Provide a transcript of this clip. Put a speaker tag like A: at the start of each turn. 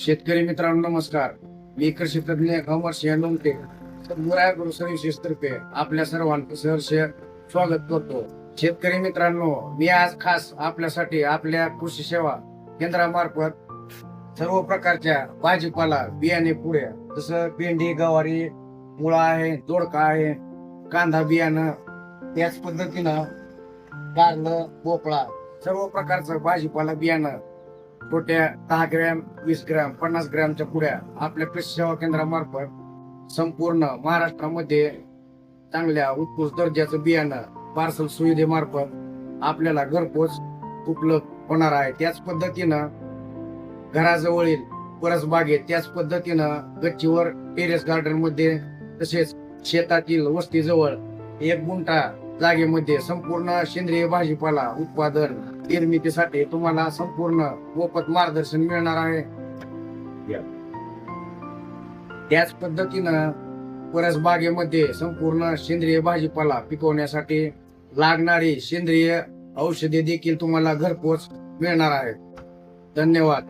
A: शेतकरी मित्रांनो नमस्कार. मी कृषी तज्ञ कॉमर्स या लोमटे गुरु सर्व्हिसेस तर्फे आपल्या सर्वांचं सहर्ष स्वागत करतो. शेतकरी मित्रांनो, मी आज खास आपल्यासाठी आपल्या कृषी सेवा केंद्रामार्फत सर्व प्रकारच्या भाजीपाला बियाणे पुढे जसं भेंडी, गवारी, मुळा आहे, दोडका आहे, कांदा बियाणं, त्याच पद्धतीनं कारलं, भोपळा सर्व प्रकारचं भाजीपाला बियाणं छोट्या 10 ग्रॅम, 20 ग्रॅम, 50 ग्रॅमच्या पुड्या आपल्या कृषी सेवा केंद्रामार्फत संपूर्ण महाराष्ट्रामध्ये चांगल्या उत्कृष्ट दर्जाचं बियाणं पार्सल सुविधेमार्फत आपल्याला घरपोच उपलब्ध होणार आहे. त्याच पद्धतीनं घराजवळील परसबागेत, त्याच पद्धतीनं गच्चीवर, टेरेस गार्डन मध्ये, तसेच शेतातील वस्तीजवळ 1 गुंठा जागेमध्ये संपूर्ण सेंद्रिय भाजीपाला उत्पादन निर्मितीसाठी तुम्हाला संपूर्ण मोफत मार्गदर्शन मिळणार आहे. त्याच पद्धतीनं परसबागेमध्ये संपूर्ण सेंद्रिय भाजीपाला पिकवण्यासाठी लागणारी सेंद्रिय औषधे देखील तुम्हाला घरपोच मिळणार आहेत. धन्यवाद.